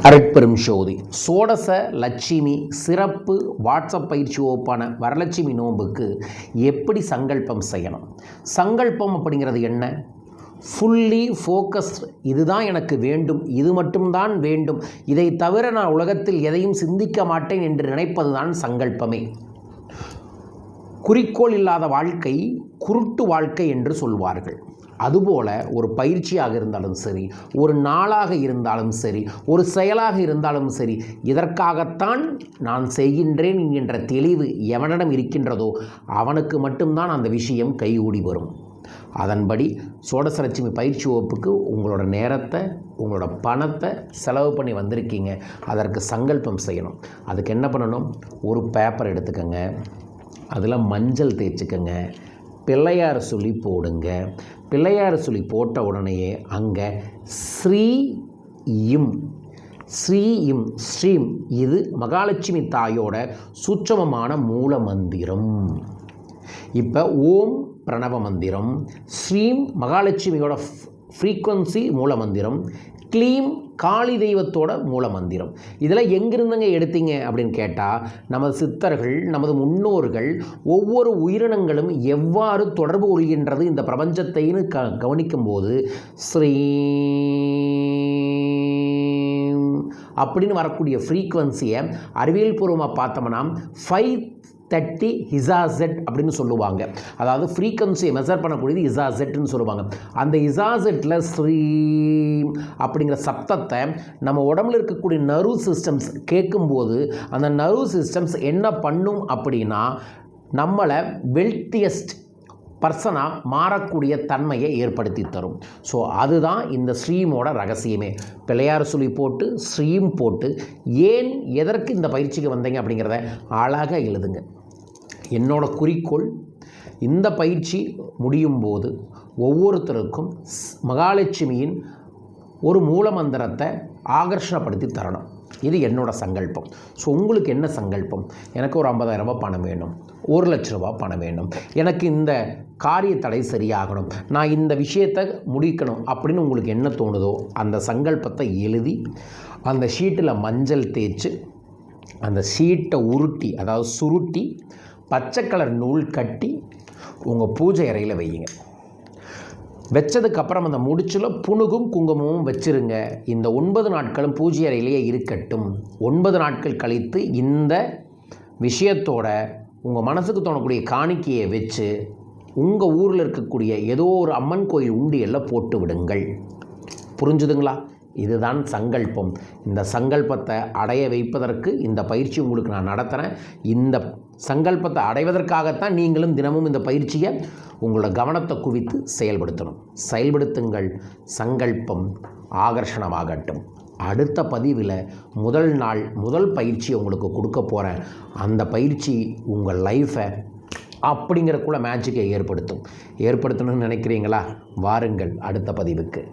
அருட்பெரும் ஜோதி சோடச லட்சுமி சிறப்பு வாட்ஸ்அப் பயிற்சி வகுப்பான வரலட்சுமி நோன்புக்கு எப்படி சங்கல்பம் செய்யணும்? சங்கல்பம் அப்படிங்கிறது என்ன? ஃபுல்லி ஃபோக்கஸ்ட், இதுதான் எனக்கு வேண்டும், இது மட்டும்தான் வேண்டும், இதை தவிர நான் உலகத்தில் எதையும் சிந்திக்க மாட்டேன் என்று நினைப்பது தான் சங்கல்பமே. குறிக்கோள் இல்லாத வாழ்க்கை குருட்டு வாழ்க்கை என்று சொல்வார்கள். அதுபோல் ஒரு பயிற்சியாக இருந்தாலும் சரி, ஒரு நாளாக இருந்தாலும் சரி, ஒரு செயலாக இருந்தாலும் சரி, இதற்காகத்தான் நான் செய்கின்றேன் என்கின்ற தெளிவு எவனிடம் இருக்கின்றதோ அவனுக்கு மட்டும்தான் அந்த விஷயம் கைகூடி வரும். அதன்படி சோடசலட்சுமி பயிற்சி வகுப்புக்கு உங்களோட நேரத்தை, உங்களோட பணத்தை செலவு பண்ணி வந்திருக்கீங்க. அதற்கு சங்கல்பம் செய்யணும். அதுக்கு என்ன பண்ணணும்? ஒரு பேப்பர் எடுத்துக்கோங்க, அதில் மஞ்சள் தேய்ச்சிக்கங்க, பிள்ளையார் சொல்லி போடுங்க. பிள்ளையார் சொல்லி போட்ட உடனேயே அங்கே ஸ்ரீம் ஸ்ரீம் இது மகாலட்சுமி தாயோட சூட்சமமான மூல மந்திரம். இப்போ ஓம் பிரணவ மந்திரம், ஸ்ரீம் மகாலட்சுமியோட ஃப்ரீக்வன்சி மூல மந்திரம், க்ளீம் காளி தெய்வத்தோட மூல மந்திரம். இதெல்லாம் எங்கிருந்துங்க எடுத்தீங்க அப்படின்னு கேட்டால், நமது சித்தர்கள், நமது முன்னோர்கள் ஒவ்வொரு உயிரினங்களும் எவ்வாறு தொடர்பு கொள்கின்றது இந்த பிரபஞ்சத்தைன்னு கவனிக்கும்போது ஸ்ரீம் அப்படின்னு வரக்கூடிய ஃப்ரீக்வன்சியை அறிவியல் பூர்வமாக பார்த்தோம்னா 530 ஹிசாசெட் அப்படின்னு சொல்லுவாங்க. அதாவது ஃப்ரீக்வன்சியை மெஷர் பண்ணக்கூடியது ஹிசாசெட்னு சொல்லுவாங்க. அந்த ஹிசாசெட்டில் ஸ்ரீம் அப்படிங்கிற சப்தத்தை நம்ம உடம்புல இருக்கக்கூடிய நர்வ் சிஸ்டம்ஸ் கேட்கும்போது அந்த நர்வ் சிஸ்டம்ஸ் என்ன பண்ணும் அப்படின்னா, நம்மளை வெல்த்தியஸ்ட் பர்சனாக மாறக்கூடிய தன்மையை ஏற்படுத்தி தரும். ஸோ அதுதான் இந்த ஸ்ட்ரீமோட ரகசியமே. பிள்ளையார் சொல்லி போட்டு ஸ்ட்ரீம் போட்டு ஏன் எதற்கு இந்த பயிற்சிக்கு வந்தீங்க அப்படிங்கிறத அழகாக எழுதுங்க. என்னோட குறிக்கோள், இந்த பயிற்சி முடியும் போது ஒவ்வொருத்தருக்கும் மகாலட்சுமியின் ஒரு மூலமந்திரத்தை ஆகர்ஷணப்படுத்தி தரணும். இது என்னோட சங்கல்பம். ஸோ உங்களுக்கு என்ன சங்கல்பம்? எனக்கு ஒரு 50,000 ரூபாய் பணம் வேணும், 1 லட்ச ரூபாய் பணம் வேணும், எனக்கு இந்த காரிய தடை சரியாகணும், நான் இந்த விஷயத்தை முடிக்கணும் அப்படின்னு உங்களுக்கு என்ன தோணுதோ அந்த சங்கல்பத்தை எழுதி அந்த ஷீட்டில் மஞ்சள் தேய்ச்சி அந்த ஷீட்டை உருட்டி, அதாவது சுருட்டி பச்சை கலர் நூல் கட்டி உங்கள் பூஜை அறையில் வையுங்க. வச்சதுக்கப்புறம் அந்த முடிச்சில் புணுகும் குங்குமமும் வச்சுருங்க. இந்த 9 நாட்களும் பூஜை அறையிலேயே இருக்கட்டும். 9 நாட்கள் கழித்து இந்த விஷயத்தோட உங்கள் மனசுக்கு தோணக்கூடிய காணிக்கையை வச்சு உங்கள் ஊரில் இருக்கக்கூடிய ஏதோ ஒரு அம்மன் கோயில் உண்டியலில் போட்டு விடுங்கள். புரிஞ்சுதுங்களா? இதுதான் சங்கல்பம். இந்த சங்கல்பத்தை அடைய வைப்பதற்கு இந்த பயிற்சி உங்களுக்கு நான் நடத்துகிறேன். இந்த சங்கல்பத்தை அடைவதற்காகத்தான் நீங்களும் தினமும் இந்த பயிற்சியை உங்களோட கவனத்தை குவித்து செயல்படுத்துங்கள். சங்கல்பம் ஆகர்ஷணமாகட்டும். அடுத்த பதிவில் முதல் பயிற்சி உங்களுக்கு கொடுக்க போகிறேன். அந்த பயிற்சி உங்கள் லைஃப்பை அப்படிங்கிறக்குள்ள மேஜிக்கை ஏற்படுத்தணும்னு நினைக்கிறீங்களா? வாருங்கள் அடுத்த பதிவுக்கு.